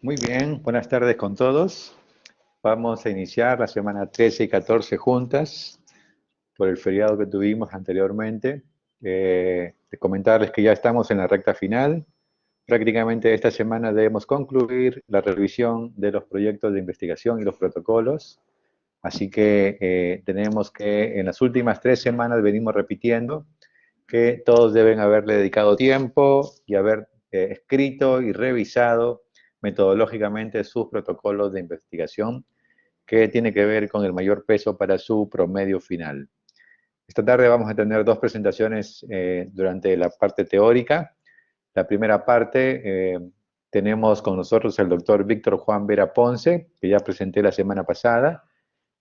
Muy bien, buenas tardes con todos. Vamos a iniciar la semana 13 y 14 juntas por el feriado que tuvimos anteriormente. De comentarles que ya estamos en la recta final. Prácticamente esta semana debemos concluir la revisión de los proyectos de investigación y los protocolos. Así que tenemos que en las últimas 3 semanas venimos repitiendo que todos deben haberle dedicado tiempo y haber escrito y revisado metodológicamente sus protocolos de investigación, que tiene que ver con el mayor peso para su promedio final. Esta tarde vamos a tener dos presentaciones durante la parte teórica. La primera parte tenemos con nosotros al doctor Víctor Juan Vera Ponce, que ya presenté la semana pasada,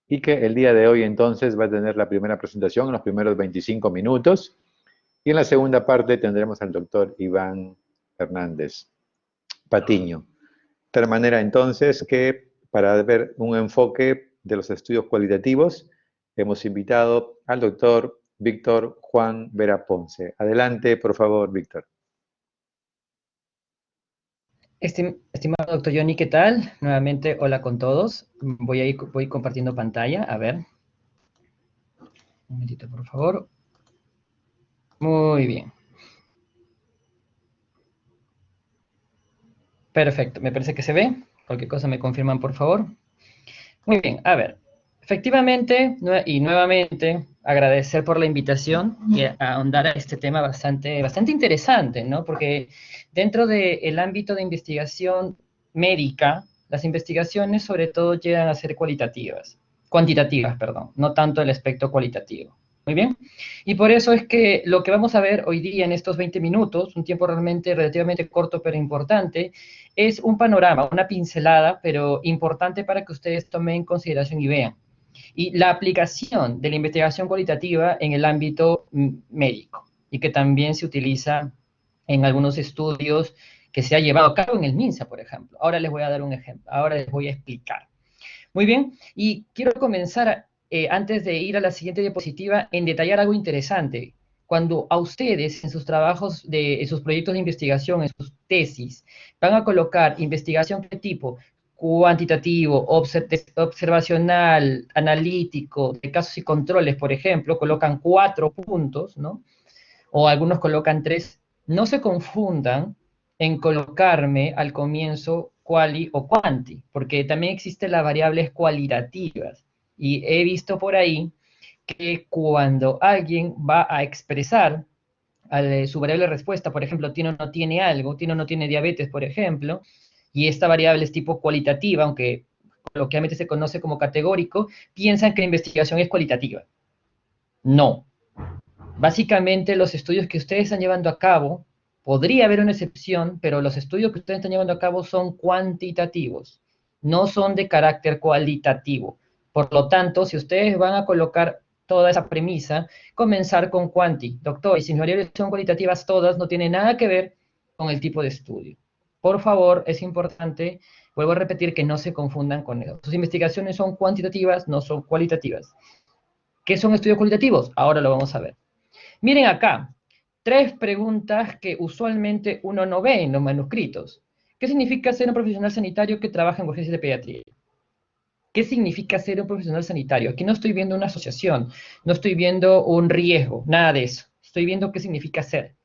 y que el día de hoy entonces va a tener la primera presentación en los primeros 25 minutos. Y en la segunda parte tendremos al doctor Iván Hernández Patiño. De tal manera entonces que para ver un enfoque de los estudios cualitativos, hemos invitado al doctor Víctor Juan Vera Ponce. Adelante, por favor, Víctor. Estimado doctor Johnny, ¿qué tal? Nuevamente, hola con todos. Voy compartiendo pantalla, a ver. Un momentito, por favor. Muy bien. Perfecto, me parece que se ve. Cualquier cosa me confirman, por favor. Muy bien, a ver. Efectivamente, y nuevamente, agradecer por la invitación y a ahondar a este tema bastante interesante, ¿no? Porque dentro del ámbito de investigación médica, las investigaciones sobre todo llegan a ser cuantitativas, perdón, no tanto el aspecto cualitativo. Muy bien. Y por eso es que lo que vamos a ver hoy día en estos 20 minutos, un tiempo realmente relativamente corto pero importante, es un panorama, una pincelada, pero importante para que ustedes tomen en consideración y vean. Y la aplicación de la investigación cualitativa en el ámbito médico y que también se utiliza en algunos estudios que se ha llevado a cabo en el MINSA, por ejemplo. Ahora les voy a dar un ejemplo, ahora les voy a explicar. Muy bien, y quiero comenzar, antes de ir a la siguiente diapositiva, en detallar algo interesante. Cuando a ustedes en sus trabajos, en sus proyectos de investigación, en sus tesis, van a colocar investigación de tipo cuantitativo, observacional, analítico, de casos y controles, por ejemplo, colocan 4 puntos, ¿no? O algunos colocan 3, no se confundan en colocarme al comienzo quali o quanti, porque también existen las variables cualitativas. Y he visto por ahí que cuando alguien va a expresar su variable de respuesta, por ejemplo, tiene o no tiene algo, tiene o no tiene diabetes, por ejemplo, y esta variable es tipo cualitativa, aunque coloquialmente se conoce como categórico, piensan que la investigación es cualitativa. No, básicamente, los estudios que ustedes están llevando a cabo, podría haber una excepción, pero los estudios que ustedes están llevando a cabo son cuantitativos, no son de carácter cualitativo. Por lo tanto, si ustedes van a colocar toda esa premisa, comenzar con cuanti. Doctor, y si mis variables son cualitativas todas, no tiene nada que ver con el tipo de estudio. Por favor, es importante, vuelvo a repetir, que no se confundan con eso. Sus investigaciones son cuantitativas, no son cualitativas. ¿Qué son estudios cualitativos? Ahora lo vamos a ver. Miren acá, 3 preguntas que usualmente uno no ve en los manuscritos. ¿Qué significa ser un profesional sanitario que trabaja en urgencias de pediatría? ¿Qué significa ser un profesional sanitario? Aquí no estoy viendo una asociación, no estoy viendo un riesgo, nada de eso. Estoy viendo qué significa ser.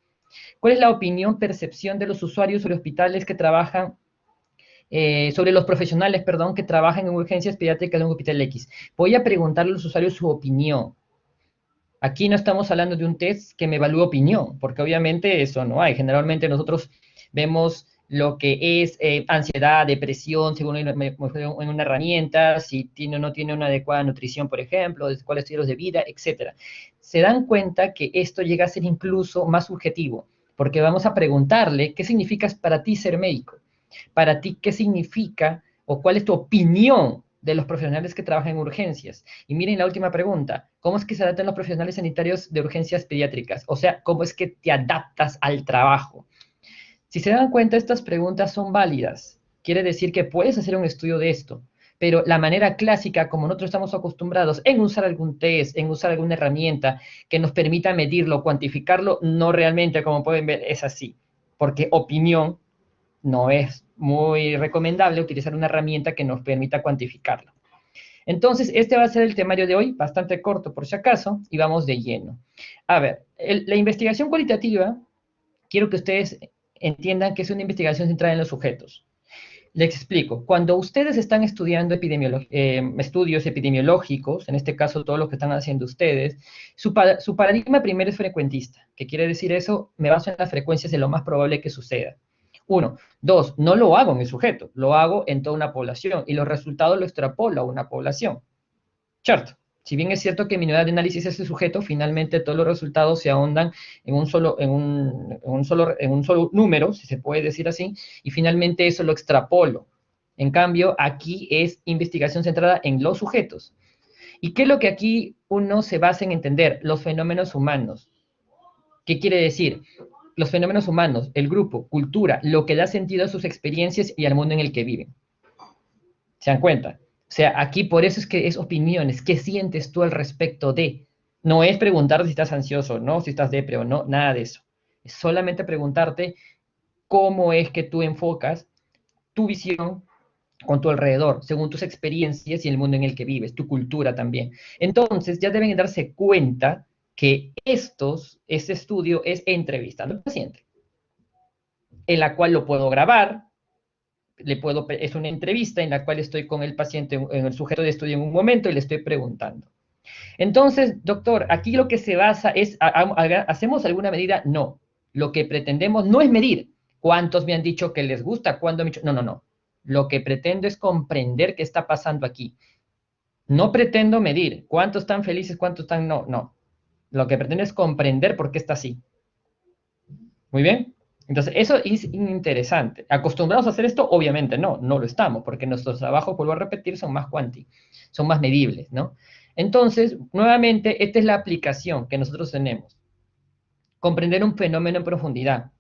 ¿Cuál es la opinión, percepción de los usuarios sobre hospitales que trabajan, sobre los profesionales, perdón, que trabajan en urgencias pediátricas de un hospital X? Voy a preguntarle a los usuarios su opinión. Aquí no estamos hablando de un test que me evalúe opinión, porque obviamente eso no hay. Generalmente nosotros vemos lo que es ansiedad, depresión, según en una herramienta, si tiene o no tiene una adecuada nutrición, por ejemplo, cuáles estilos de vida, etcétera. Se dan cuenta que esto llega a ser incluso más subjetivo, porque vamos a preguntarle qué significa para ti ser médico, para ti qué significa o cuál es tu opinión de los profesionales que trabajan en urgencias. Y miren la última pregunta, ¿cómo es que se adaptan los profesionales sanitarios de urgencias pediátricas? O sea, ¿cómo es que te adaptas al trabajo? Si se dan cuenta, estas preguntas son válidas. Quiere decir que puedes hacer un estudio de esto, pero la manera clásica, como nosotros estamos acostumbrados en usar algún test, en usar alguna herramienta que nos permita medirlo, cuantificarlo, no realmente, como pueden ver, es así, porque opinión no es muy recomendable utilizar una herramienta que nos permita cuantificarlo. Entonces, este va a ser el temario de hoy, bastante corto por si acaso, y vamos de lleno. A ver, la investigación cualitativa, quiero que ustedes entiendan que es una investigación centrada en los sujetos. Les explico. Cuando ustedes están estudiando estudios epidemiológicos, en este caso todo lo que están haciendo ustedes, su paradigma primero es frecuentista. ¿Qué quiere decir eso? Me baso en las frecuencias de lo más probable que suceda. Uno. Dos, no lo hago en el sujeto, lo hago en toda una población y los resultados lo extrapolo a una población. ¿Cierto? Si bien es cierto que mi unidad de análisis es el sujeto, finalmente todos los resultados se ahondan en un solo número, si se puede decir así, y finalmente eso lo extrapolo. En cambio, aquí es investigación centrada en los sujetos. ¿Y qué es lo que aquí uno se basa en entender? Los fenómenos humanos. ¿Qué quiere decir? Los fenómenos humanos, el grupo, cultura, lo que da sentido a sus experiencias y al mundo en el que viven. ¿Se dan cuenta? O sea, aquí por eso es que es opiniones. ¿Qué sientes tú al respecto de? No es preguntarte si estás ansioso o no, si estás depre o no, nada de eso. Es solamente preguntarte cómo es que tú enfocas tu visión con tu alrededor, según tus experiencias y el mundo en el que vives, tu cultura también. Entonces, ya deben darse cuenta que este estudio es entrevistando al paciente, en la cual lo puedo grabar, es una entrevista en la cual estoy con el paciente, en el sujeto de estudio en un momento y le estoy preguntando. Entonces, doctor, aquí lo que se basa es, ¿hacemos alguna medida? No. Lo que pretendemos no es medir cuántos me han dicho que les gusta, cuándo me han dicho, no, no, no. Lo que pretendo es comprender qué está pasando aquí. No pretendo medir cuántos están felices, cuántos están no, no. Lo que pretendo es comprender por qué está así. Muy bien. Entonces, eso es interesante. ¿Acostumbrados a hacer esto? Obviamente no, no lo estamos, porque nuestros trabajos, vuelvo a repetir, son más son más medibles, ¿no? Entonces, nuevamente, esta es la aplicación que nosotros tenemos. Comprender un fenómeno en profundidad.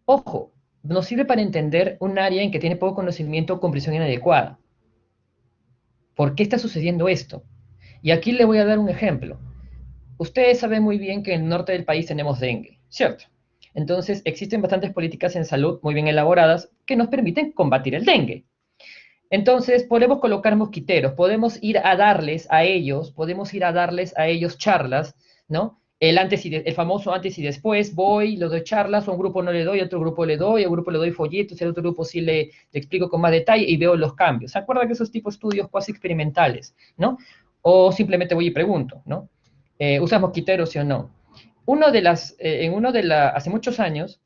Ojo, nos sirve para entender un área en que tiene poco conocimiento o comprensión inadecuada. ¿Por qué está sucediendo esto? Y aquí le voy a dar un ejemplo. Ustedes saben muy bien que en el norte del país tenemos dengue, ¿cierto? Entonces, existen bastantes políticas en salud muy bien elaboradas que nos permiten combatir el dengue. Entonces, podemos colocar mosquiteros, podemos ir a darles a ellos charlas, ¿no? El famoso antes y después, voy, le doy charlas, a un grupo no le doy, a otro grupo le doy, a un grupo le doy folletos, a otro grupo sí le explico con más detalle y veo los cambios. ¿Se acuerdan de esos tipos de estudios cuasi experimentales, ¿no? O simplemente voy y pregunto, ¿no? ¿Usas mosquiteros, sí o no? Hace muchos años,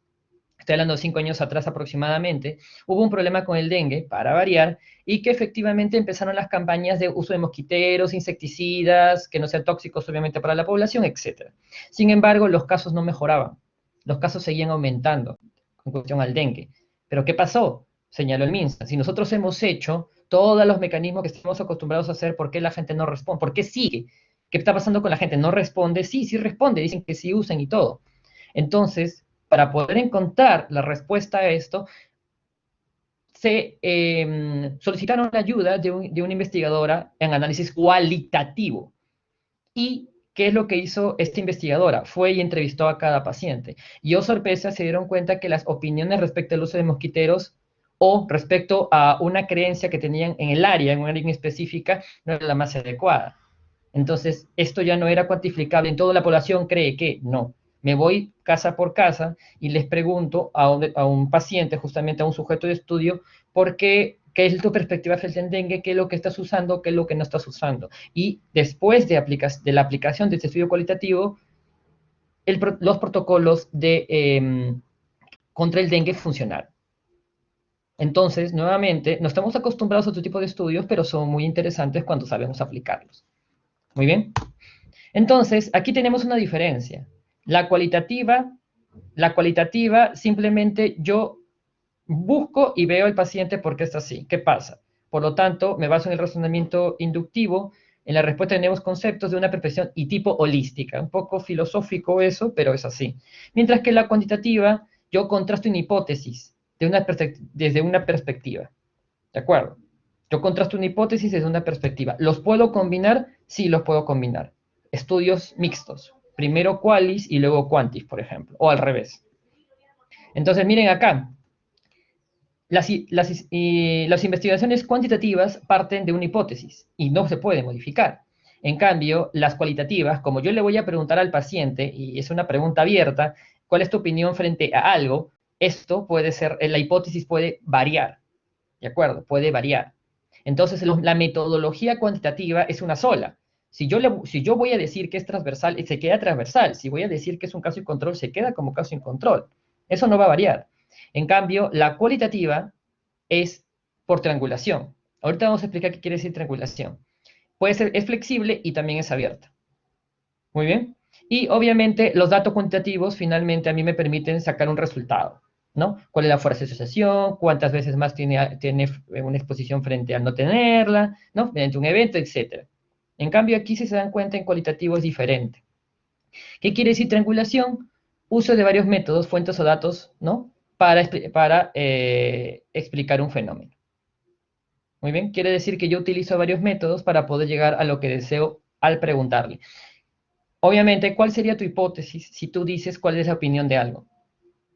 estoy hablando de 5 años atrás aproximadamente, hubo un problema con el dengue, para variar, y que efectivamente empezaron las campañas de uso de mosquiteros, insecticidas, que no sean tóxicos obviamente para la población, etc. Sin embargo, los casos no mejoraban, los casos seguían aumentando con cuestión al dengue. ¿Pero qué pasó? Señaló el MINSA. Si nosotros hemos hecho todos los mecanismos que estamos acostumbrados a hacer, ¿por qué la gente no responde? ¿Por qué sigue? ¿Qué está pasando con la gente? ¿No responde? Sí, sí responde, dicen que sí usan y todo. Entonces, para poder encontrar la respuesta a esto, se solicitaron la ayuda de una investigadora en análisis cualitativo. ¿Y qué es lo que hizo esta investigadora? Fue y entrevistó a cada paciente. Y, oh sorpresa, se dieron cuenta que las opiniones respecto al uso de mosquiteros o respecto a una creencia que tenían en el área, en una área específica, no era la más adecuada. Entonces, esto ya no era cuantificable. En toda la población cree que no. Me voy casa por casa y les pregunto a un paciente, justamente a un sujeto de estudio, qué es tu perspectiva frente al dengue, qué es lo que estás usando, qué es lo que no estás usando. Y después de la aplicación de este estudio cualitativo, los protocolos contra el dengue funcionaron. Entonces, nuevamente, no estamos acostumbrados a otro tipo de estudios, pero son muy interesantes cuando sabemos aplicarlos. Muy bien. Entonces, aquí tenemos una diferencia. La cualitativa simplemente yo busco y veo al paciente por qué está así. ¿Qué pasa? Por lo tanto, me baso en el razonamiento inductivo. En la respuesta tenemos conceptos de una percepción y tipo holística. Un poco filosófico eso, pero es así. Mientras que la cuantitativa, yo contrasto una hipótesis desde una perspectiva. ¿De acuerdo? Yo contrasto una hipótesis desde una perspectiva. ¿Los puedo combinar? Sí, los puedo combinar. Estudios mixtos. Primero qualis y luego quantis, por ejemplo. O al revés. Entonces, miren acá. las investigaciones cuantitativas parten de una hipótesis y no se puede modificar. En cambio, las cualitativas, como yo le voy a preguntar al paciente, y es una pregunta abierta, ¿cuál es tu opinión frente a algo? Esto puede ser, la hipótesis puede variar, ¿de acuerdo? Puede variar. Entonces, la metodología cuantitativa es una sola. Si yo voy a decir que es transversal, se queda transversal. Si voy a decir que es un caso sin control, se queda como caso sin control. Eso no va a variar. En cambio, la cualitativa es por triangulación. Ahorita vamos a explicar qué quiere decir triangulación. Puede ser, es flexible y también es abierta. Muy bien. Y obviamente los datos cuantitativos finalmente a mí me permiten sacar un resultado, ¿no? ¿Cuál es la fuerza de asociación? ¿Cuántas veces más tiene una exposición frente a no tenerla? ¿No? Mediante un evento, etc. En cambio, aquí, si se dan cuenta, en cualitativo es diferente. ¿Qué quiere decir triangulación? Uso de varios métodos, fuentes o datos, ¿no? Para explicar un fenómeno. Muy bien, quiere decir que yo utilizo varios métodos para poder llegar a lo que deseo al preguntarle. Obviamente, ¿cuál sería tu hipótesis si tú dices cuál es la opinión de algo?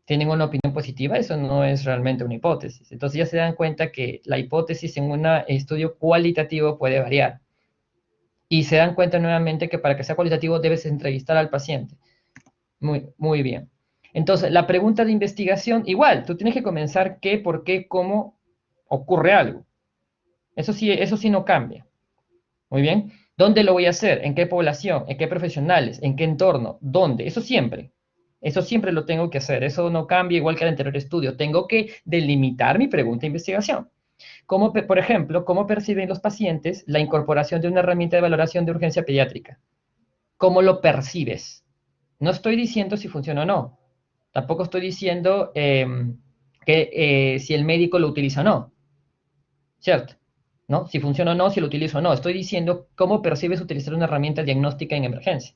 ¿Tienen una opinión positiva? Eso no es realmente una hipótesis. Entonces ya se dan cuenta que la hipótesis en un estudio cualitativo puede variar. Y se dan cuenta nuevamente que para que sea cualitativo debes entrevistar al paciente. Muy, muy bien. Entonces, la pregunta de investigación, igual, tú tienes que comenzar qué, por qué, cómo ocurre algo. Eso sí no cambia. Muy bien. ¿Dónde lo voy a hacer? ¿En qué población? ¿En qué profesionales? ¿En qué entorno? ¿Dónde? Eso siempre. Eso siempre lo tengo que hacer. Eso no cambia igual que el anterior estudio. Tengo que delimitar mi pregunta de investigación. Por ejemplo, ¿cómo perciben los pacientes la incorporación de una herramienta de valoración de urgencia pediátrica? ¿Cómo lo percibes? No estoy diciendo si funciona o no. Tampoco estoy diciendo si el médico lo utiliza o no. ¿Cierto? ¿No? Si funciona o no, si lo utilizo o no. Estoy diciendo cómo percibes utilizar una herramienta diagnóstica en emergencia.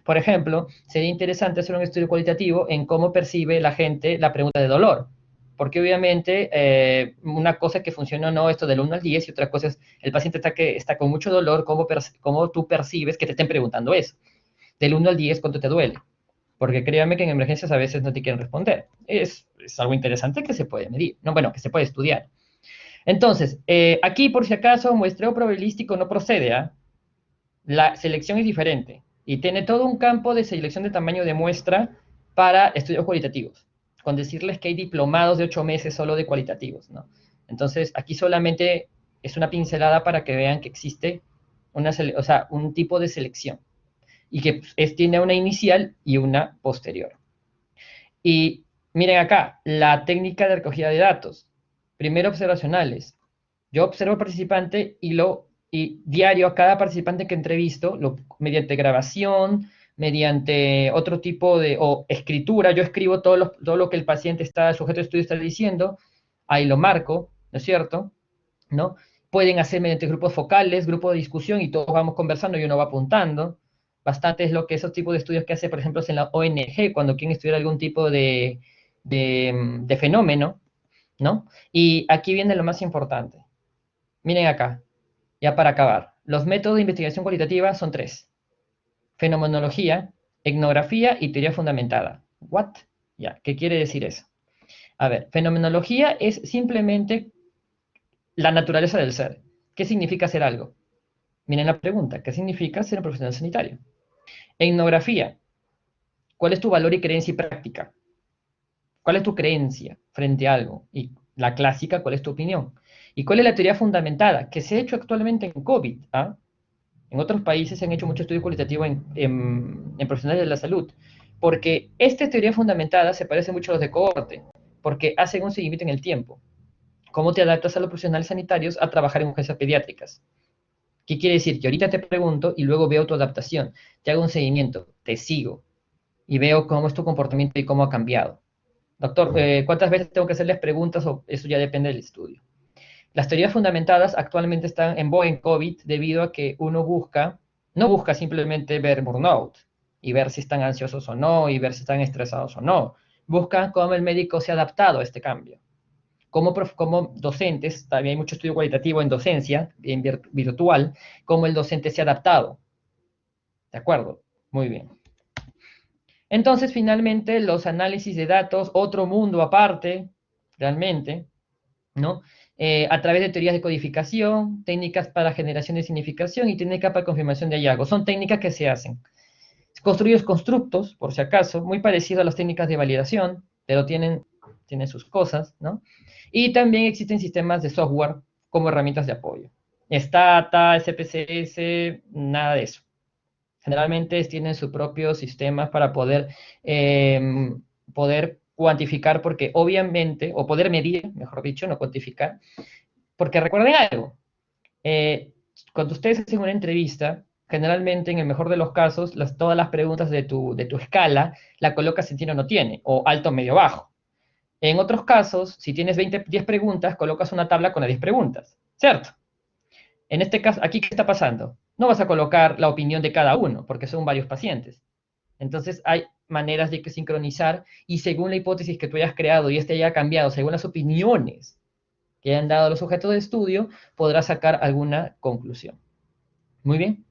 Por ejemplo, sería interesante hacer un estudio cualitativo en cómo percibe la gente la pregunta de dolor. Porque obviamente una cosa es que funciona o no esto del 1 al 10 y otra cosa es el paciente está con mucho dolor, cómo tú percibes que te estén preguntando eso. Del 1 al 10, ¿cuánto te duele? Porque créanme que en emergencias a veces no te quieren responder. Es algo interesante que se puede medir. No, bueno, que se puede estudiar. Entonces, aquí por si acaso muestreo probabilístico no procede, ¿ah? La selección es diferente y tiene todo un campo de selección de tamaño de muestra para estudios cualitativos, con decirles que hay diplomados de 8 meses solo de cualitativos, ¿no? Entonces, aquí solamente es una pincelada para que vean que existe un tipo de selección y que tiene una inicial y una posterior. Y miren acá, la técnica de recogida de datos. Primero observacionales. Yo observo al participante y diario a cada participante que entrevisto, mediante grabación, mediante otro tipo o escritura, yo escribo todo lo que el el sujeto de estudio está diciendo, ahí lo marco, ¿no es cierto? ¿No? Pueden hacer mediante grupos focales, grupos de discusión y todos vamos conversando y uno va apuntando. Bastante es lo que esos tipos de estudios que hace, por ejemplo, en la ONG, cuando quieren estudiar algún tipo de fenómeno, ¿no? Y aquí viene lo más importante. Miren acá, ya para acabar. Los métodos de investigación cualitativa son tres: fenomenología, etnografía y teoría fundamentada. ¿What? Ya, ¿qué quiere decir eso? A ver, fenomenología es simplemente la naturaleza del ser. ¿Qué significa ser algo? Miren la pregunta, ¿qué significa ser un profesional sanitario? Etnografía, ¿cuál es tu valor y creencia y práctica? ¿Cuál es tu creencia frente a algo? Y la clásica, ¿cuál es tu opinión? ¿Y cuál es la teoría fundamentada? Que se ha hecho actualmente en COVID, ¿ah? En otros países se han hecho mucho estudio cualitativo en profesionales de la salud, porque esta teoría fundamentada se parece mucho a los de cohorte, porque hacen un seguimiento en el tiempo. ¿Cómo te adaptas a los profesionales sanitarios a trabajar en urgencias pediátricas? ¿Qué quiere decir? Que ahorita te pregunto y luego veo tu adaptación, te hago un seguimiento, te sigo y veo cómo es tu comportamiento y cómo ha cambiado. Doctor, ¿cuántas veces tengo que hacerles preguntas? O eso ya depende del estudio. Las teorías fundamentadas actualmente están en boga en COVID debido a que no busca simplemente ver burnout y ver si están ansiosos o no y ver si están estresados o no. Busca cómo el médico se ha adaptado a este cambio. Como docentes, también hay mucho estudio cualitativo en docencia, en virtual, cómo el docente se ha adaptado. ¿De acuerdo? Muy bien. Entonces, finalmente, los análisis de datos, otro mundo aparte, realmente, ¿no? A través de teorías de codificación, técnicas para generación de significación y técnicas para confirmación de hallazgos. Son técnicas que se hacen. Construyes constructos, por si acaso, muy parecido a las técnicas de validación, pero tienen sus cosas, ¿no? Y también existen sistemas de software como herramientas de apoyo. Stata, SPSS, nada de eso. Generalmente tienen sus propios sistemas para poder cuantificar, porque obviamente, o poder medir, mejor dicho, no cuantificar, porque recuerden algo, eh, cuando ustedes hacen una entrevista, generalmente, en el mejor de los casos, todas las preguntas de tu escala la colocas en tiene o no tiene, o alto, medio, bajo. En otros casos, si tienes 10 preguntas, colocas una tabla con las 10 preguntas, ¿cierto? En este caso, ¿aquí qué está pasando? No vas a colocar la opinión de cada uno, porque son varios pacientes. Entonces, hay maneras de que sincronizar y según la hipótesis que tú hayas creado y este haya cambiado, según las opiniones que hayan dado los sujetos de estudio, podrás sacar alguna conclusión. Muy bien.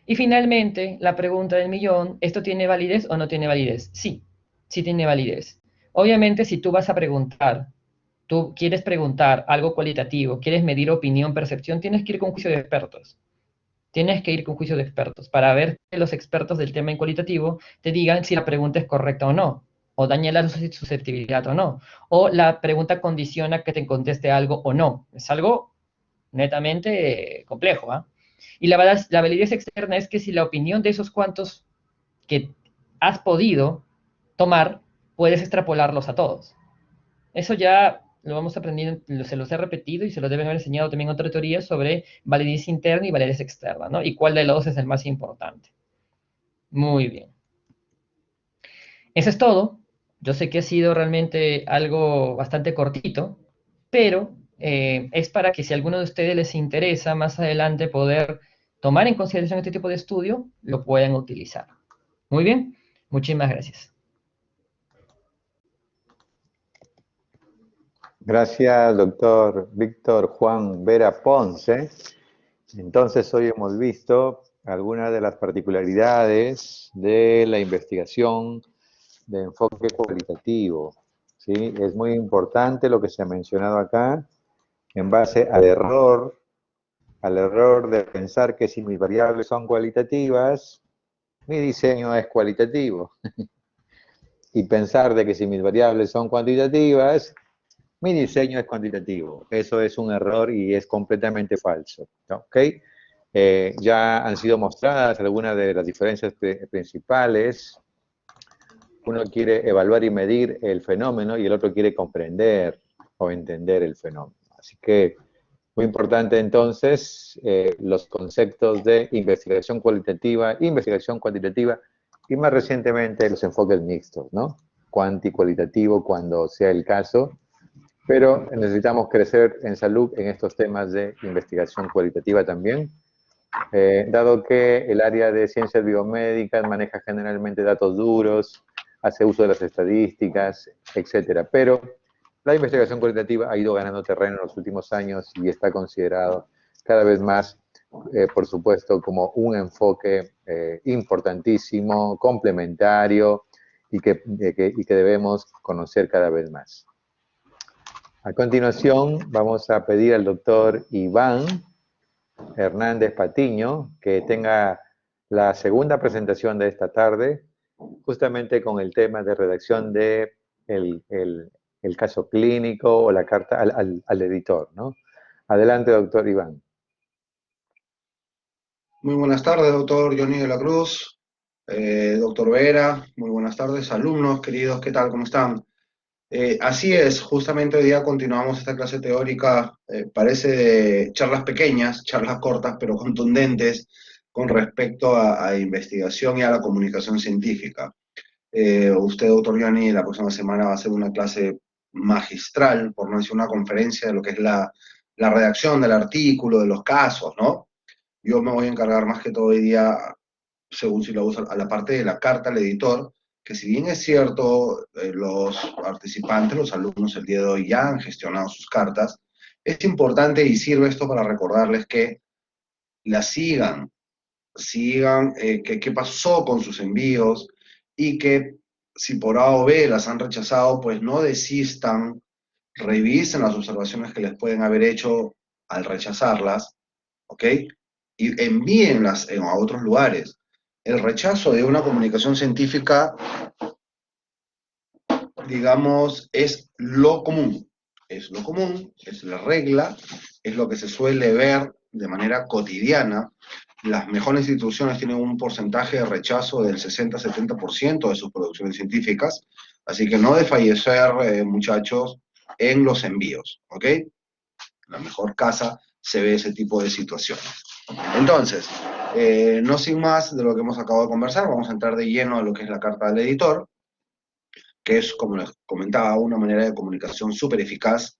Y finalmente, la pregunta del millón, ¿esto tiene validez o no tiene validez? Sí, sí tiene validez. Obviamente, si tú vas a preguntar, tú quieres preguntar algo cualitativo, quieres medir opinión, percepción, tienes que ir con juicio de expertos. Tienes que ir con juicio de expertos para ver que los expertos del tema en cualitativo te digan si la pregunta es correcta o no, o daña la susceptibilidad o no, o la pregunta condiciona que te conteste algo o no. Es algo netamente complejo, ¿ah? Y la validez externa es que si la opinión de esos cuantos que has podido tomar, puedes extrapolarlos a todos. Eso ya lo vamos aprendiendo, se los he repetido y se los deben haber enseñado también otra teoría sobre validez interna y validez externa, ¿no? Y cuál de los dos es el más importante. Muy bien. Eso es todo. Yo sé que ha sido realmente algo bastante cortito, pero es para que si a alguno de ustedes les interesa más adelante poder tomar en consideración este tipo de estudio, lo puedan utilizar. Muy bien, muchísimas gracias. Gracias, doctor Víctor Juan Vera Ponce. Entonces, hoy hemos visto algunas de las particularidades de la investigación de enfoque cualitativo. ¿Sí? Es muy importante lo que se ha mencionado acá en base al error de pensar que si mis variables son cualitativas, mi diseño es cualitativo. Y pensar de que si mis variables son cuantitativas, mi diseño es cuantitativo. Eso es un error y es completamente falso. ¿Ok? Ya han sido mostradas algunas de las diferencias principales. Uno quiere evaluar y medir el fenómeno y el otro quiere comprender o entender el fenómeno. Así que muy importante entonces los conceptos de investigación cualitativa, investigación cuantitativa y más recientemente los enfoques mixtos, ¿no? Cuanti-cualitativo cuando sea el caso, pero necesitamos crecer en salud en estos temas de investigación cualitativa también, dado que el área de ciencias biomédicas maneja generalmente datos duros, hace uso de las estadísticas, etcétera. Pero la investigación cualitativa ha ido ganando terreno en los últimos años y está considerado cada vez más, por supuesto, como un enfoque importantísimo, complementario y que debemos conocer cada vez más. A continuación, vamos a pedir al doctor Iván Hernández Patiño que tenga la segunda presentación de esta tarde, justamente con el tema de redacción de el caso clínico o la carta al editor, ¿no? Adelante, doctor Iván. Muy buenas tardes, doctor Johnny de la Cruz, doctor Vera, muy buenas tardes, alumnos queridos, ¿qué tal? ¿Cómo están? Así es, justamente hoy día continuamos esta clase teórica, parece de charlas pequeñas, charlas cortas, pero contundentes con respecto a investigación y a la comunicación científica. Usted, doctor Johnny, la próxima semana va a hacer una clase magistral, por no decir una conferencia, de lo que es la redacción del artículo, de los casos, ¿no? Yo me voy a encargar más que todo hoy día, según si lo uso, a la parte de la carta al editor, que si bien es cierto, los participantes, los alumnos el día de hoy ya han gestionado sus cartas, es importante y sirve esto para recordarles que las sigan qué pasó con sus envíos y que si por A o B las han rechazado, pues no desistan revisen las observaciones que les pueden haber hecho al rechazarlas, ¿ok? Y envíenlas a otros lugares. El rechazo de una comunicación científica, digamos, es lo común. Es lo común, es la regla, es lo que se suele ver de manera cotidiana. Las mejores instituciones tienen un porcentaje de rechazo del 60-70% de sus producciones científicas, así que no desfallecer, muchachos, en los envíos, ¿ok? En la mejor casa se ve ese tipo de situaciones. Entonces, no sin más de lo que hemos acabado de conversar, vamos a entrar de lleno a lo que es la carta del editor, que es, como les comentaba, una manera de comunicación súper eficaz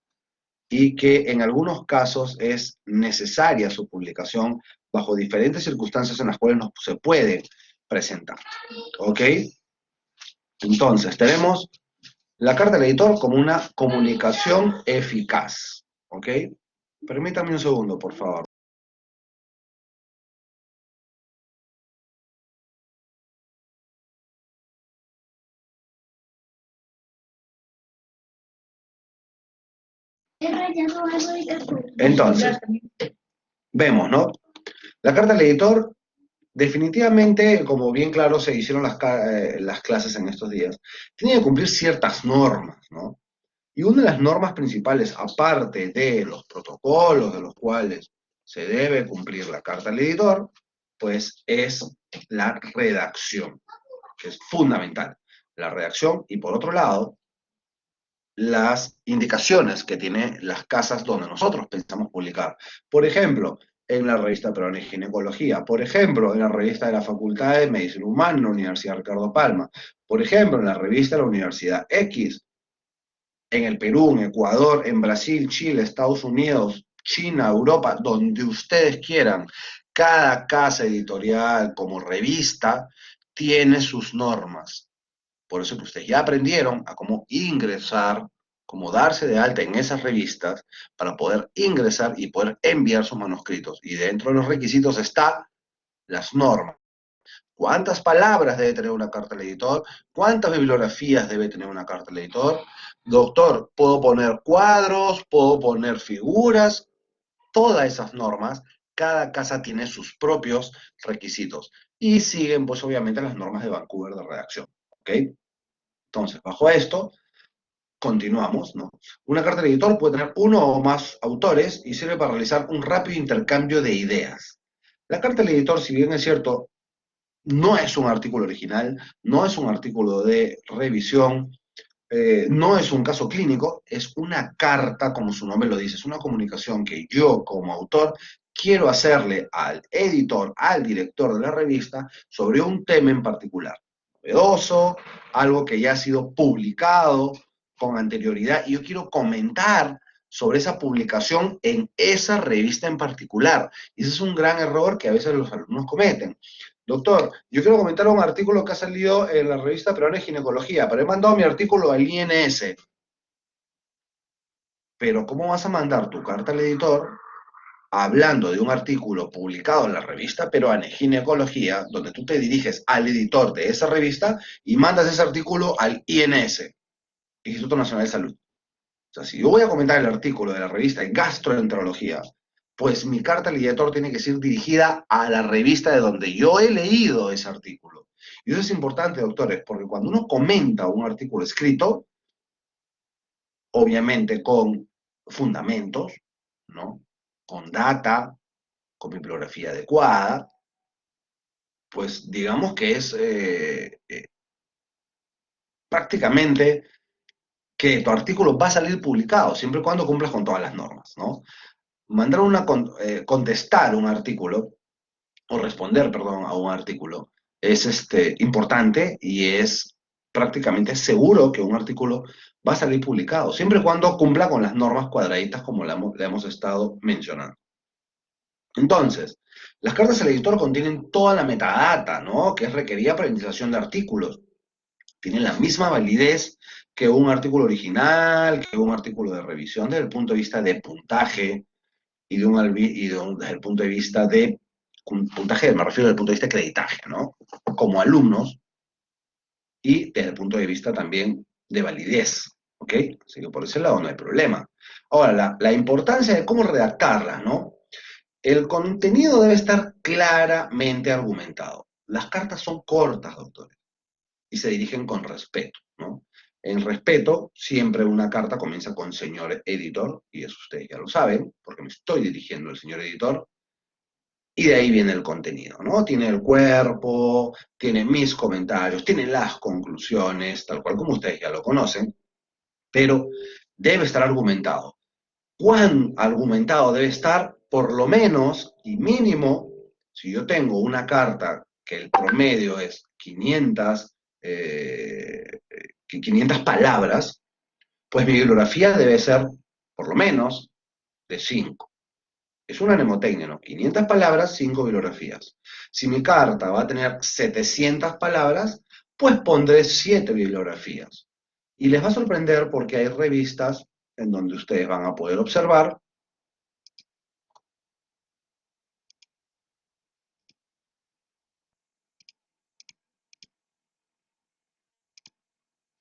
y que en algunos casos es necesaria su publicación bajo diferentes circunstancias en las cuales no se puede presentar. ¿Ok? Entonces, tenemos la carta del editor como una comunicación eficaz. ¿Ok? Permítame un segundo, por favor. Entonces, vemos, ¿no? La carta del editor, definitivamente, como bien claro se hicieron las clases en estos días, tiene que cumplir ciertas normas, ¿no? Y una de las normas principales, aparte de los protocolos de los cuales se debe cumplir la carta al editor, pues es la redacción, que es fundamental. La redacción y por otro lado, las indicaciones que tienen las casas donde nosotros pensamos publicar. Por ejemplo, en la revista Peruana de Ginecología, por ejemplo, en la revista de la Facultad de Medicina Humana, en la Universidad Ricardo Palma, por ejemplo, en la revista de la Universidad X, en el Perú, en Ecuador, en Brasil, Chile, Estados Unidos, China, Europa, donde ustedes quieran. Cada casa editorial como revista tiene sus normas. Por eso que ustedes ya aprendieron a cómo ingresar, cómo darse de alta en esas revistas para poder ingresar y poder enviar sus manuscritos. Y dentro de los requisitos está las normas. ¿Cuántas palabras debe tener una carta al editor? ¿Cuántas bibliografías debe tener una carta al editor? Doctor, ¿puedo poner cuadros? ¿Puedo poner figuras? Todas esas normas, cada casa tiene sus propios requisitos. Y siguen, pues, obviamente, las normas de Vancouver de redacción. ¿Ok? Entonces, bajo esto, continuamos, ¿no? Una carta al editor puede tener uno o más autores y sirve para realizar un rápido intercambio de ideas. La carta al editor, si bien es cierto, no es un artículo original, no es un artículo de revisión, no es un caso clínico, es una carta, como su nombre lo dice, es una comunicación que yo como autor quiero hacerle al editor, al director de la revista, sobre un tema en particular, novedoso, algo que ya ha sido publicado con anterioridad, y yo quiero comentar sobre esa publicación en esa revista en particular. Y ese es un gran error que a veces los alumnos cometen. Doctor, yo quiero comentar un artículo que ha salido en la revista Peruana de Ginecología, pero he mandado mi artículo al INS. Pero ¿cómo vas a mandar tu carta al editor hablando de un artículo publicado en la revista Peruana de Ginecología, donde tú te diriges al editor de esa revista y mandas ese artículo al INS, Instituto Nacional de Salud? O sea, si yo voy a comentar el artículo de la revista Gastroenterología, pues mi carta al editor tiene que ser dirigida a la revista de donde yo he leído ese artículo. Y eso es importante, doctores, porque cuando uno comenta un artículo escrito, obviamente con fundamentos, ¿no? Con data, con bibliografía adecuada, pues digamos que es prácticamente que tu artículo va a salir publicado, siempre y cuando cumplas con todas las normas, ¿no? Mandar contestar un artículo, o responder, perdón, a un artículo, es importante y es prácticamente seguro que un artículo va a salir publicado, siempre y cuando cumpla con las normas cuadraditas como le hemos estado mencionando. Entonces, las cartas al editor contienen toda la metadata, ¿no?, que es requerida para la iniciación de artículos. Tienen la misma validez que un artículo original, que un artículo de revisión desde el punto de vista de puntaje desde el punto de vista de puntaje, me refiero desde el punto de vista de creditaje, ¿no? Como alumnos y desde el punto de vista también de validez, ¿Ok? Así que por ese lado no hay problema. Ahora, la importancia de cómo redactarlas, ¿no? El contenido debe estar claramente argumentado. Las cartas son cortas, doctores, y se dirigen con respeto, ¿no? En respeto, siempre una carta comienza con señor editor, y eso ustedes ya lo saben, porque me estoy dirigiendo al señor editor, y de ahí viene el contenido, ¿no? Tiene el cuerpo, tiene mis comentarios, tiene las conclusiones, tal cual como ustedes ya lo conocen, pero debe estar argumentado. ¿Cuán argumentado debe estar? Por lo menos y mínimo, si yo tengo una carta que el promedio es 500 palabras, pues mi bibliografía debe ser por lo menos de 5. Es una mnemotecnia, ¿no? 500 palabras, 5 bibliografías. Si mi carta va a tener 700 palabras, pues pondré 7 bibliografías. Y les va a sorprender porque hay revistas en donde ustedes van a poder observar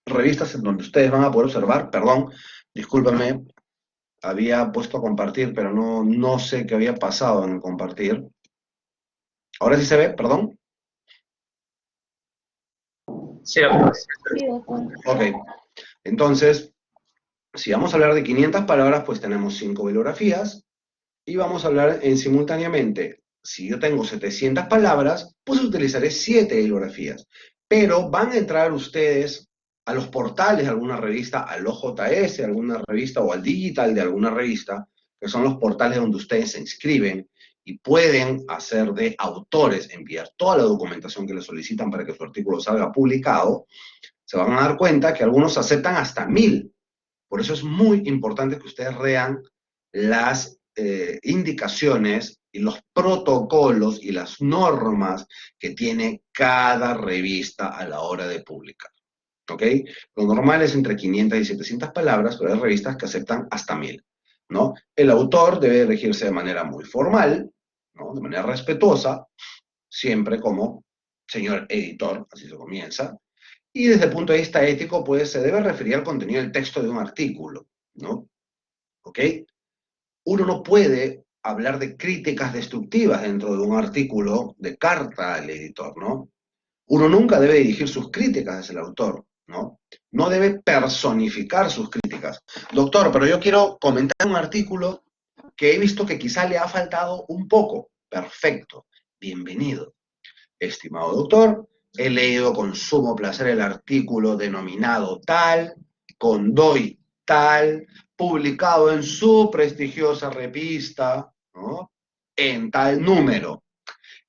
revistas en donde ustedes van a poder observar, perdón, discúlpenme, había puesto a compartir, pero no sé qué había pasado en el compartir. Ahora sí se ve, perdón. Sí, doctor. Sí, doctor. Ok, entonces, si vamos a hablar de 500 palabras, pues tenemos 5 bibliografías y vamos a hablar en simultáneamente. Si yo tengo 700 palabras, pues utilizaré 7 bibliografías. Pero van a entrar ustedes a los portales de alguna revista, al OJS, alguna revista, o al digital de alguna revista, que son los portales donde ustedes se inscriben y pueden hacer de autores, enviar toda la documentación que les solicitan para que su artículo salga publicado. Se van a dar cuenta que algunos aceptan hasta 1000. Por eso es muy importante que ustedes lean las indicaciones y los protocolos y las normas que tiene cada revista a la hora de publicar. ¿Ok? Lo normal es entre 500 y 700 palabras, pero hay revistas que aceptan hasta 1000. ¿No? El autor debe regirse de manera muy formal, ¿no? De manera respetuosa, siempre como señor editor, así se comienza. Y desde el punto de vista ético, pues se debe referir al contenido del texto de un artículo, ¿no? ¿Ok? Uno no puede hablar de críticas destructivas dentro de un artículo de carta al editor, ¿no? Uno nunca debe dirigir sus críticas hacia el autor, ¿no? No debe personificar sus críticas. Doctor, pero yo quiero comentar un artículo que he visto que quizá le ha faltado un poco. Perfecto, bienvenido. Estimado doctor, he leído con sumo placer el artículo denominado tal, con doy tal, publicado en su prestigiosa revista, ¿no? En tal número,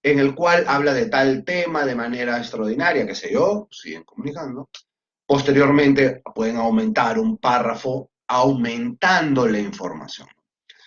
en el cual habla de tal tema de manera extraordinaria, qué sé yo, siguen comunicando. Posteriormente pueden aumentar un párrafo aumentando la información.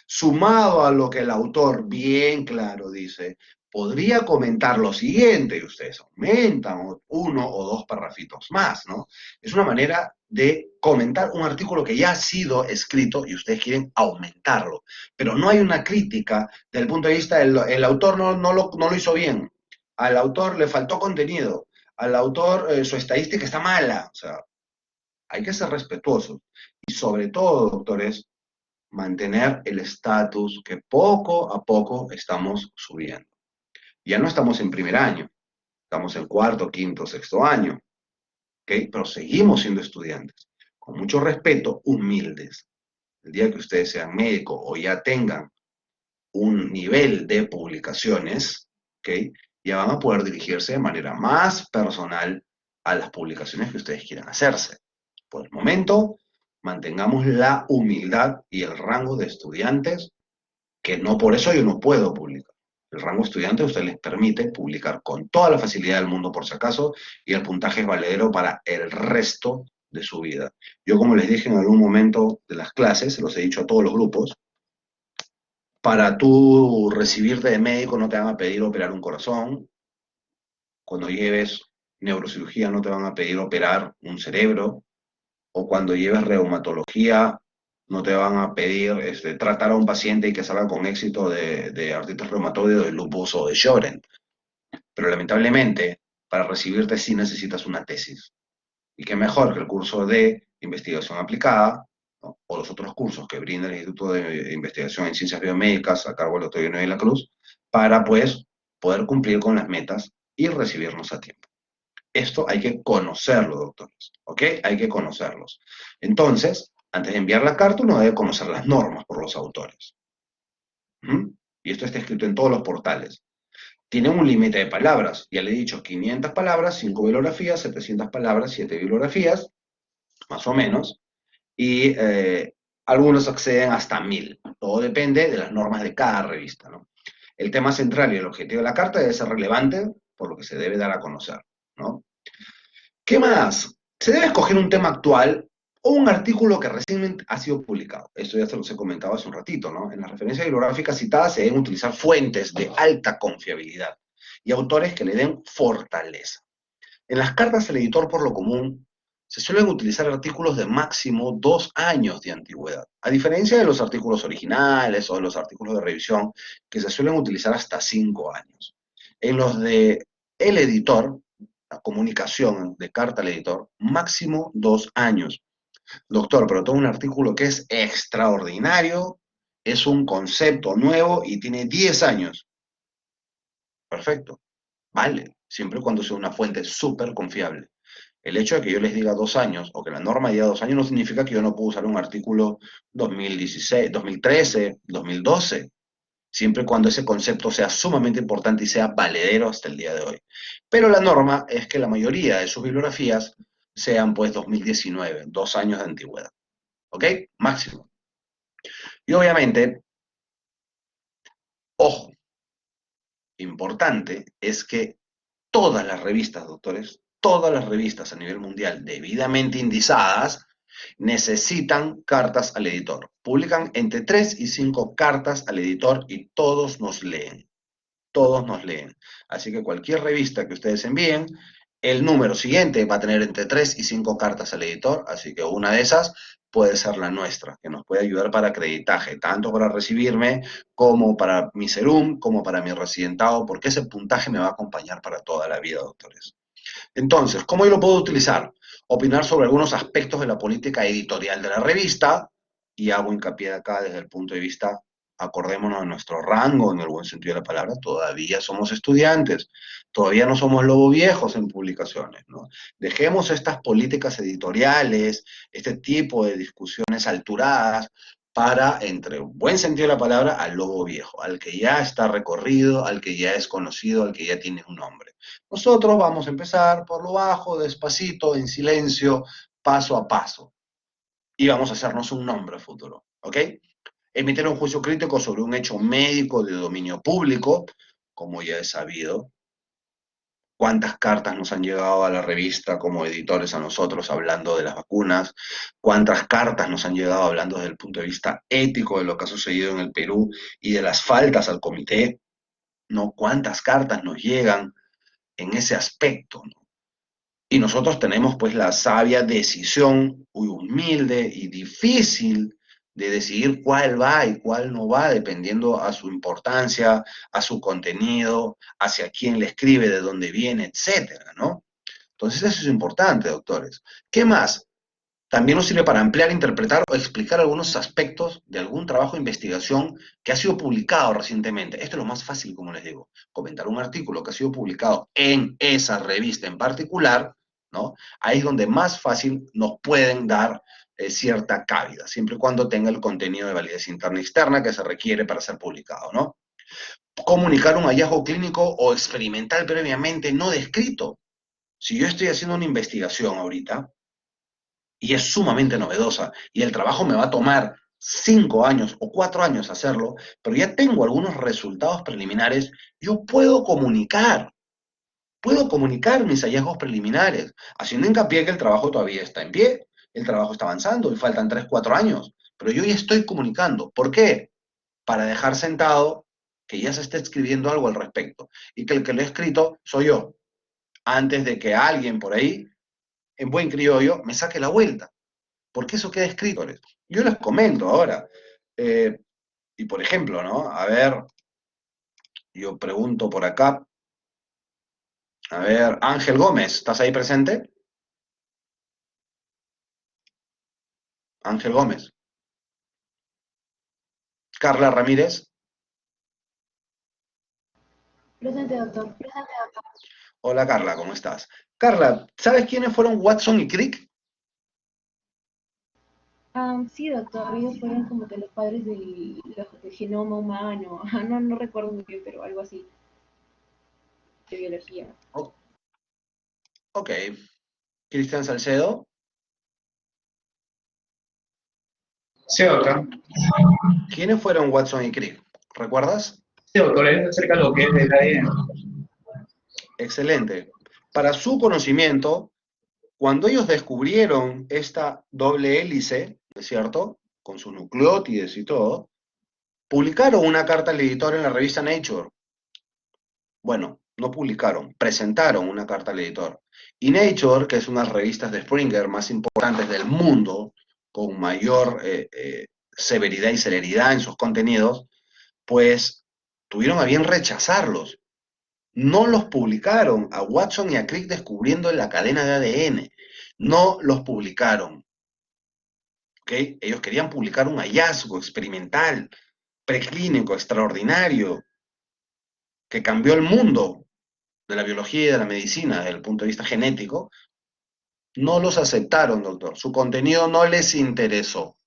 Sumado a lo que el autor bien claro dice, podría comentar lo siguiente y ustedes aumentan uno o dos parrafitos más, ¿no? Es una manera de comentar un artículo que ya ha sido escrito y ustedes quieren aumentarlo. Pero no hay una crítica desde el punto de vista del autor no lo hizo bien. Al autor le faltó contenido. Al autor su estadística está mala. O sea, hay que ser respetuosos. Y sobre todo, doctores, mantener el estatus que poco a poco estamos subiendo. Ya no estamos en primer año, estamos en cuarto, quinto, sexto año, ¿ok? Pero seguimos siendo estudiantes, con mucho respeto, humildes. El día que ustedes sean médicos o ya tengan un nivel de publicaciones, ¿ok? Ya van a poder dirigirse de manera más personal a las publicaciones que ustedes quieran hacerse. Por el momento, mantengamos la humildad y el rango de estudiantes, que no por eso yo no puedo publicar. El rango estudiante a usted les permite publicar con toda la facilidad del mundo por si acaso, y el puntaje es valedero para el resto de su vida. Yo, como les dije en algún momento de las clases, se los he dicho a todos los grupos, para tú recibirte de médico no te van a pedir operar un corazón, cuando lleves neurocirugía no te van a pedir operar un cerebro, o cuando lleves reumatología, no te van a pedir tratar a un paciente y que salga con éxito de artritis reumatoide, de lupus o de Sjögren. Pero lamentablemente, para recibirte sí necesitas una tesis. Y qué mejor que el curso de investigación aplicada, ¿no? O los otros cursos que brinda el Instituto de Investigación en Ciencias Biomédicas a cargo del doctor Johnny de la Cruz, para pues poder cumplir con las metas y recibirnos a tiempo. Esto hay que conocerlo, doctores, ¿ok? Hay que conocerlos. Entonces, antes de enviar la carta, uno debe conocer las normas por los autores. ¿Mm? Y esto está escrito en todos los portales. Tienen un límite de palabras, ya le he dicho, 500 palabras, 5 bibliografías, 700 palabras, 7 bibliografías, más o menos, y algunos acceden hasta 1000. Todo depende de las normas de cada revista, ¿no? El tema central y el objetivo de la carta debe ser relevante, por lo que se debe dar a conocer, ¿no? ¿Qué más? Se debe escoger un tema actual o un artículo que recientemente ha sido publicado. Esto ya se los he comentado hace un ratito, ¿no? En las referencias bibliográficas citadas se deben utilizar fuentes de alta confiabilidad y autores que le den fortaleza. En las cartas al editor por lo común se suelen utilizar artículos de máximo 2 años de antigüedad, a diferencia de los artículos originales o de los artículos de revisión que se suelen utilizar hasta 5 años. En los de el editor, la comunicación de carta al editor, máximo 2 años. Doctor, pero todo un artículo que es extraordinario, es un concepto nuevo y tiene 10 años. Perfecto, vale, siempre y cuando sea una fuente súper confiable. El hecho de que yo les diga 2 años o que la norma diga 2 años no significa que yo no puedo usar un artículo 2016, 2013, 2012, siempre y cuando ese concepto sea sumamente importante y sea valedero hasta el día de hoy. Pero la norma es que la mayoría de sus bibliografías sean pues 2019, 2 años de antigüedad. ¿Ok? Máximo. Y obviamente, ojo, importante es que todas las revistas, doctores, todas las revistas a nivel mundial debidamente indizadas necesitan cartas al editor. Publican entre 3 y 5 cartas al editor y todos nos leen. Todos nos leen. Así que cualquier revista que ustedes envíen, el número siguiente va a tener entre 3 y 5 cartas al editor, así que una de esas puede ser la nuestra, que nos puede ayudar para acreditaje, tanto para recibirme como para mi serum, como para mi residentado, porque ese puntaje me va a acompañar para toda la vida, doctores. Entonces, ¿cómo yo lo puedo utilizar? Opinar sobre algunos aspectos de la política editorial de la revista, y hago hincapié acá desde el punto de vista, acordémonos de nuestro rango, en el buen sentido de la palabra, todavía somos estudiantes, todavía no somos lobos viejos en publicaciones, ¿no? Dejemos estas políticas editoriales, este tipo de discusiones alturadas, para, entre buen sentido de la palabra, al lobo viejo, al que ya está recorrido, al que ya es conocido, al que ya tiene un nombre. Nosotros vamos a empezar por lo bajo, despacito, en silencio, paso a paso. Y vamos a hacernos un nombre futuro, ¿ok? Emitir un juicio crítico sobre un hecho médico de dominio público, como ya es sabido. ¿Cuántas cartas nos han llegado a la revista como editores a nosotros hablando de las vacunas? ¿Cuántas cartas nos han llegado hablando desde el punto de vista ético de lo que ha sucedido en el Perú y de las faltas al comité? ¿No? ¿Cuántas cartas nos llegan en ese aspecto? ¿No? Y nosotros tenemos pues la sabia decisión, muy humilde y difícil, de decidir cuál va y cuál no va, dependiendo a su importancia, a su contenido, hacia quién le escribe, de dónde viene, etcétera, ¿no? Entonces eso es importante, doctores. ¿Qué más? También nos sirve para ampliar, interpretar o explicar algunos aspectos de algún trabajo de investigación que ha sido publicado recientemente. Esto es lo más fácil, como les digo. Comentar un artículo que ha sido publicado en esa revista en particular, ¿no? Ahí es donde más fácil nos pueden dar cierta cabida, siempre y cuando tenga el contenido de validez interna y externa que se requiere para ser publicado, ¿no? Comunicar un hallazgo clínico o experimental previamente no descrito. Si yo estoy haciendo una investigación ahorita, y es sumamente novedosa, y el trabajo me va a tomar 5 años o 4 años hacerlo, pero ya tengo algunos resultados preliminares, yo puedo comunicar mis hallazgos preliminares, haciendo hincapié que el trabajo todavía está en pie, el trabajo está avanzando y faltan 3 4 años, pero yo ya estoy comunicando. ¿Por qué? Para dejar sentado que ya se esté escribiendo algo al respecto, y que el que lo ha escrito soy yo, antes de que alguien por ahí, en buen criollo, me saque la vuelta, porque eso queda escrito. Yo les comento ahora, y por ejemplo, ¿no? A ver, yo pregunto por acá, a ver, Ángel Gómez, ¿estás ahí presente? Ángel Gómez. Carla Ramírez. Presente, doctor. Hola Carla, ¿cómo estás? Carla, ¿sabes quiénes fueron Watson y Crick? Sí, doctor, ellos fueron como que los padres del genoma humano. No, no recuerdo muy bien, pero algo así, de biología. Oh, ok. Cristian Salcedo. Sí, doctor. ¿Quiénes fueron Watson y Crick? ¿Recuerdas? Sí, doctor, es acerca de lo que es del ADN. Excelente. Para su conocimiento, cuando ellos descubrieron esta doble hélice, ¿no es cierto? Con sus nucleótides y todo, publicaron una carta al editor en la revista Nature. Bueno, no publicaron, presentaron una carta al editor. Y Nature, que es una de las revistas de Springer más importantes del mundo, con mayor severidad y celeridad en sus contenidos, pues tuvieron a bien rechazarlos. No los publicaron a Watson y a Crick descubriendo la cadena de ADN. No los publicaron. ¿Ok? Ellos querían publicar un hallazgo experimental, preclínico, extraordinario, que cambió el mundo de la biología y de la medicina desde el punto de vista genético. No los aceptaron, doctor. Su contenido no les interesó.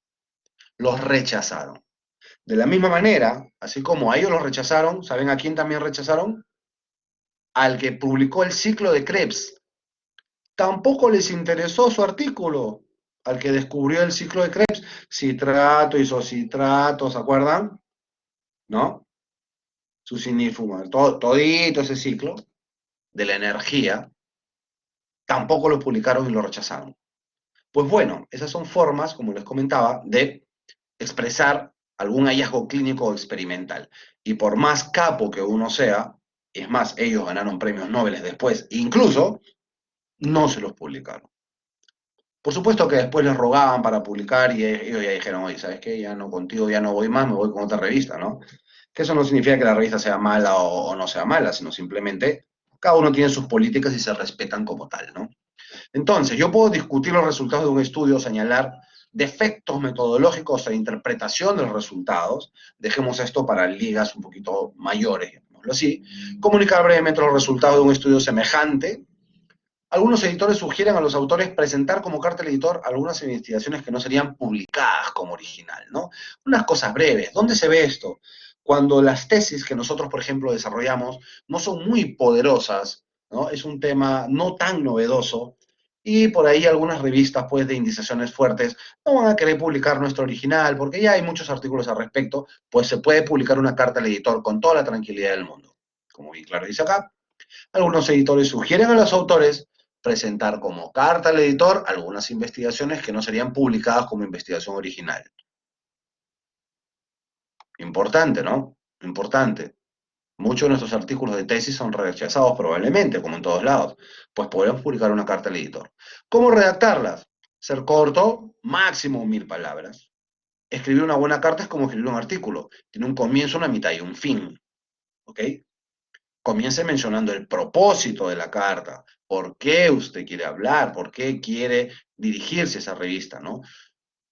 Los rechazaron. De la misma manera, así como a ellos los rechazaron, ¿saben a quién también rechazaron? Al que publicó el ciclo de Krebs. Tampoco les interesó su artículo, al que descubrió el ciclo de Krebs, citrato, isocitrato, ¿se acuerdan? ¿No? Su sinífuma, todito ese ciclo de la energía, tampoco lo publicaron y lo rechazaron. Pues bueno, esas son formas, como les comentaba, de expresar algún hallazgo clínico o experimental. Y por más capo que uno sea, es más, ellos ganaron premios Nobel después, incluso no se los publicaron. Por supuesto que después les rogaban para publicar y ellos ya dijeron, oye, ¿sabes qué? Ya no contigo, ya no voy más, me voy con otra revista, ¿no? Que eso no significa que la revista sea mala o no sea mala, sino simplemente cada uno tiene sus políticas y se respetan como tal, ¿no? Entonces, yo puedo discutir los resultados de un estudio, señalar defectos metodológicos e interpretación de los resultados, dejemos esto para ligas un poquito mayores, llamémoslo así, comunicar brevemente los resultados de un estudio semejante. Algunos editores sugieren a los autores presentar como carta al editor algunas investigaciones que no serían publicadas como original, ¿no? Unas cosas breves. ¿Dónde se ve esto? Cuando las tesis que nosotros, por ejemplo, desarrollamos no son muy poderosas, ¿no? Es un tema no tan novedoso y por ahí algunas revistas, pues, de indiciaciones fuertes no van a querer publicar nuestro original porque ya hay muchos artículos al respecto, pues se puede publicar una carta al editor con toda la tranquilidad del mundo. Como bien claro dice acá, algunos editores sugieren a los autores presentar como carta al editor algunas investigaciones que no serían publicadas como investigación original. Importante, ¿no? Importante. Muchos de nuestros artículos de tesis son rechazados probablemente, como en todos lados, pues podemos publicar una carta al editor. ¿Cómo redactarlas? Ser corto, máximo 1000 palabras. Escribir una buena carta es como escribir un artículo. Tiene un comienzo, una mitad y un fin. ¿Ok? Comience mencionando el propósito de la carta, por qué usted quiere hablar, por qué quiere dirigirse a esa revista, ¿no?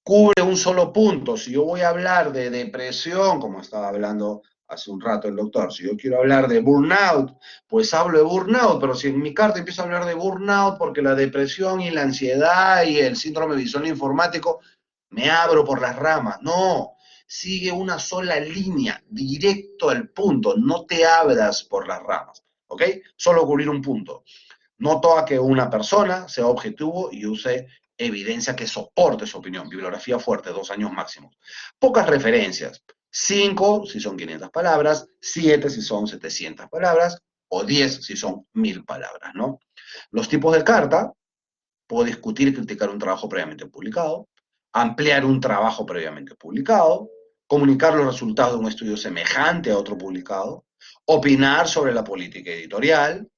Cubre un solo punto. Si yo voy a hablar de depresión, como estaba hablando hace un rato el doctor, si yo quiero hablar de burnout, pues hablo de burnout, pero si en mi carta empiezo a hablar de burnout porque la depresión y la ansiedad y el síndrome visual informático, me abro por las ramas. No, sigue una sola línea, directo al punto, no te abras por las ramas, ¿ok? Solo cubrir un punto. No toca que una persona sea objetivo y use evidencia que soporte su opinión. Bibliografía fuerte, 2 años máximo. Pocas referencias. 5 si son 500 palabras, 7 si son 700 palabras, o 10 si son 1000 palabras, ¿no? Los tipos de carta, puedo discutir y criticar un trabajo previamente publicado, ampliar un trabajo previamente publicado, comunicar los resultados de un estudio semejante a otro publicado, opinar sobre la política editorial,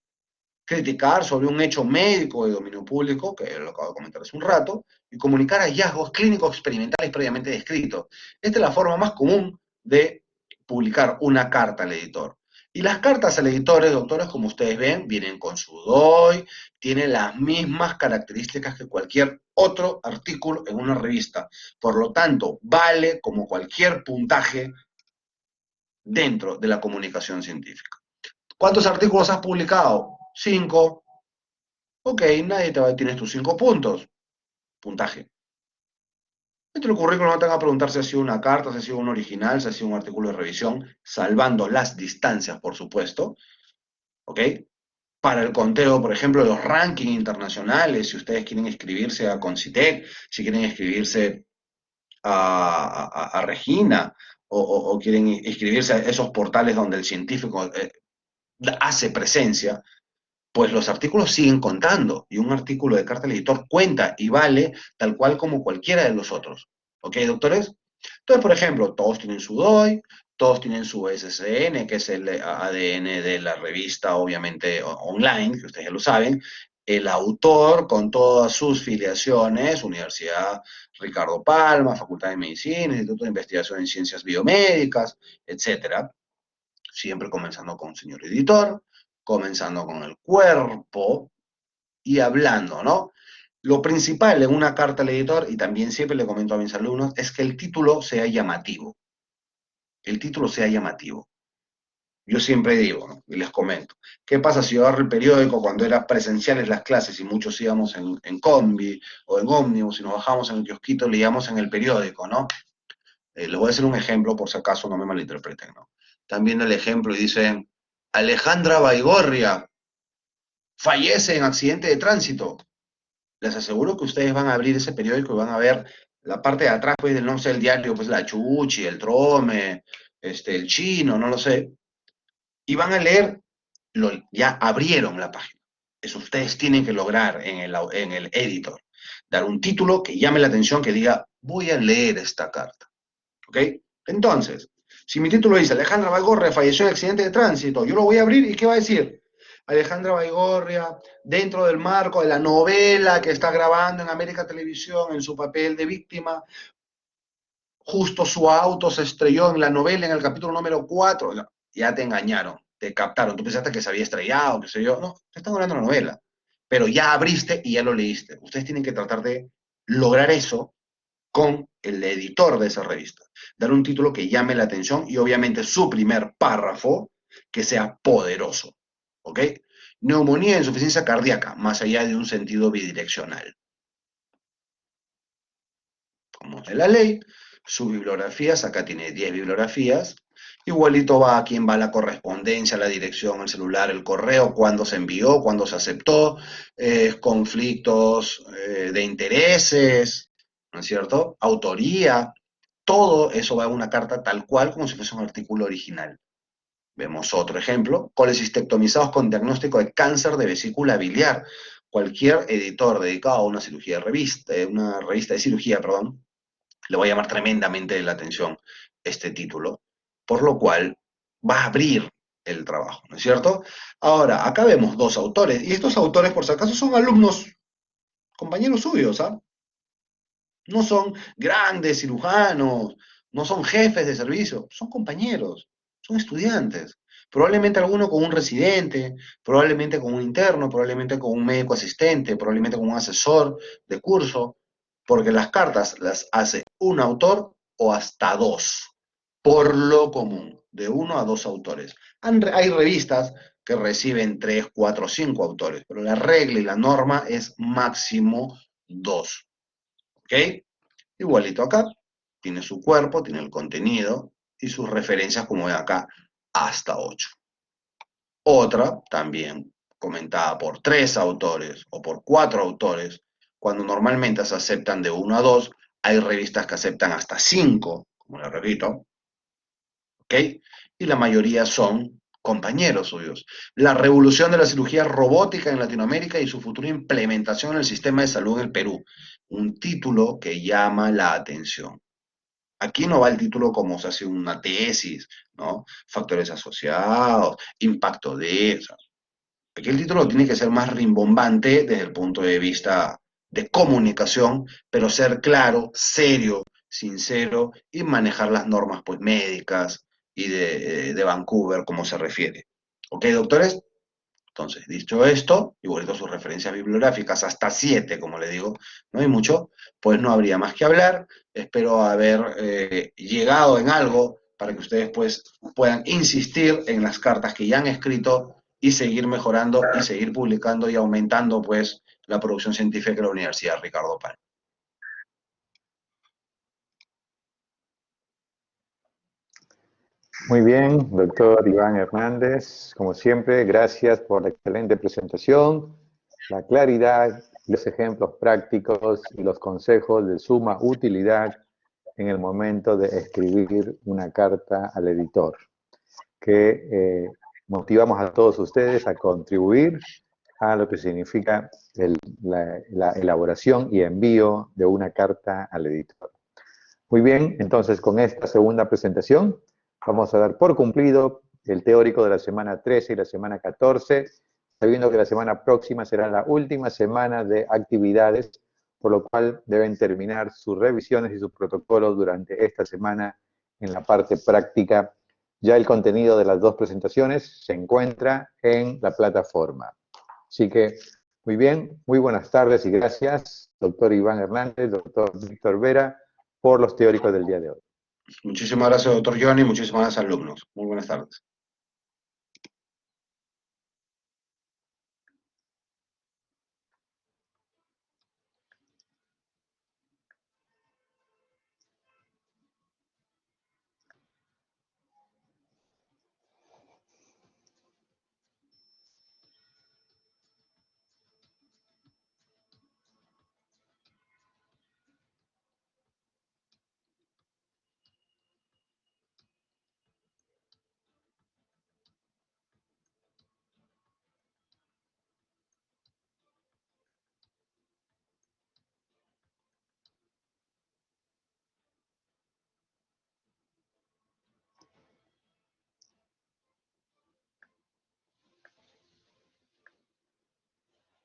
criticar sobre un hecho médico de dominio público, que lo acabo de comentar hace un rato, y comunicar hallazgos clínicos experimentales previamente descritos. Esta es la forma más común de publicar una carta al editor. Y las cartas al editor, doctores, como ustedes ven, vienen con su DOI, tienen las mismas características que cualquier otro artículo en una revista. Por lo tanto, vale como cualquier puntaje dentro de la comunicación científica. ¿Cuántos artículos has publicado? 5. Ok, nadie te va a decir, tienes tus 5 puntos. Puntaje. Dentro del currículum no te van a preguntar si ha sido una carta, si ha sido un original, si ha sido un artículo de revisión, salvando las distancias, por supuesto. ¿Ok? Para el conteo, por ejemplo, de los rankings internacionales, si ustedes quieren inscribirse a Concitec, si quieren inscribirse a Regina, o quieren inscribirse a esos portales donde el científico hace presencia, pues los artículos siguen contando, y un artículo de carta al editor cuenta y vale tal cual como cualquiera de los otros. ¿Ok, doctores? Entonces, por ejemplo, todos tienen su DOI, todos tienen su SSN, que es el ADN de la revista, obviamente online, que ustedes ya lo saben, el autor con todas sus filiaciones, Universidad Ricardo Palma, Facultad de Medicina, Instituto de Investigación en Ciencias Biomédicas, etcétera. Siempre comenzando con señor editor, comenzando con el cuerpo y hablando, ¿no? Lo principal en una carta al editor, y también siempre le comento a mis alumnos, es que el título sea llamativo. El título sea llamativo. Yo siempre digo, ¿no? Y les comento, ¿qué pasa si yo agarro el periódico cuando eran presenciales las clases y muchos íbamos en combi o en ómnibus y nos bajamos en el kiosquito, leíamos en el periódico, ¿no? Les voy a hacer un ejemplo por si acaso no me malinterpreten, ¿no? Están viendo el ejemplo y dicen, Alejandra Baigorria fallece en accidente de tránsito. Les aseguro que ustedes van a abrir ese periódico y van a ver la parte de atrás, pues, del nombre del diario, pues, la Chuchi, el Trome, el Chino, no lo sé, y van a leer, ya abrieron la página. Eso ustedes tienen que lograr en el editor. Dar un título que llame la atención, que diga, voy a leer esta carta. ¿Ok? Entonces, si mi título dice Alejandra Baigorria falleció en accidente de tránsito, yo lo voy a abrir y ¿qué va a decir? Alejandra Baigorria, dentro del marco de la novela que está grabando en América Televisión en su papel de víctima, justo su auto se estrelló en la novela en el capítulo número 4. Ya te engañaron, te captaron. Tú pensaste que se había estrellado, qué sé yo. No, te están hablando de la novela. Pero ya abriste y ya lo leíste. Ustedes tienen que tratar de lograr eso con el editor de esa revista. Dar un título que llame la atención y obviamente su primer párrafo que sea poderoso. ¿Ok? Neumonía e insuficiencia cardíaca, más allá de un sentido bidireccional. Como es la ley, sus bibliografías, acá tiene 10 bibliografías, igualito va a quién va la correspondencia, la dirección, el celular, el correo, cuándo se envió, cuándo se aceptó, conflictos de intereses, ¿no es cierto? Autoría, todo eso va a una carta tal cual como si fuese un artículo original. Vemos otro ejemplo, colecistectomizados con diagnóstico de cáncer de vesícula biliar. Cualquier editor dedicado a una cirugía una revista de cirugía, perdón, le va a llamar tremendamente la atención este título, por lo cual va a abrir el trabajo, ¿no es cierto? Ahora, acá vemos dos autores, y estos autores, por si acaso, son alumnos, compañeros suyos, ¿ah? No son grandes cirujanos, no son jefes de servicio, son compañeros, son estudiantes. Probablemente alguno con un residente, probablemente con un interno, probablemente con un médico asistente, probablemente con un asesor de curso, porque las cartas las hace un autor o hasta dos, por lo común, de 1 a 2 autores. Hay revistas que reciben 3, 4, 5 autores, pero la regla y la norma es máximo 2. ¿Ok? Igualito acá, tiene su cuerpo, tiene el contenido y sus referencias, como ven acá, hasta 8. Otra, también comentada por 3 autores o por 4 autores, cuando normalmente se aceptan de 1 a 2, hay revistas que aceptan hasta 5, como les repito, ¿ok? Y la mayoría son compañeros suyos. La revolución de la cirugía robótica en Latinoamérica y su futura implementación en el sistema de salud en el Perú. Un título que llama la atención. Aquí no va el título como se hace una tesis, ¿no? Factores asociados, impacto de... O sea, aquí el título tiene que ser más rimbombante desde el punto de vista de comunicación, pero ser claro, serio, sincero y manejar las normas, pues, médicas, y de Vancouver, como se refiere. ¿Ok, doctores? Entonces, dicho esto, igualito sus referencias bibliográficas, hasta 7, como le digo, no hay mucho, pues no habría más que hablar. Espero haber llegado en algo para que ustedes pues puedan insistir en las cartas que ya han escrito y seguir mejorando y seguir publicando y aumentando pues la producción científica de la Universidad Ricardo Pan. Muy bien, doctor Iván Hernández, como siempre, gracias por la excelente presentación, la claridad, los ejemplos prácticos y los consejos de suma utilidad en el momento de escribir una carta al editor, que motivamos a todos ustedes a contribuir a lo que significa la elaboración y envío de una carta al editor. Muy bien, entonces con esta segunda presentación vamos a dar por cumplido el teórico de la semana 13 y la semana 14, sabiendo que la semana próxima será la última semana de actividades, por lo cual deben terminar sus revisiones y sus protocolos durante esta semana en la parte práctica. Ya el contenido de las dos presentaciones se encuentra en la plataforma. Así que, muy bien, muy buenas tardes y gracias, doctor Iván Hernández, doctor Víctor Vera, por los teóricos del día de hoy. Muchísimas gracias, doctor Johnny, muchísimas gracias, alumnos. Muy buenas tardes.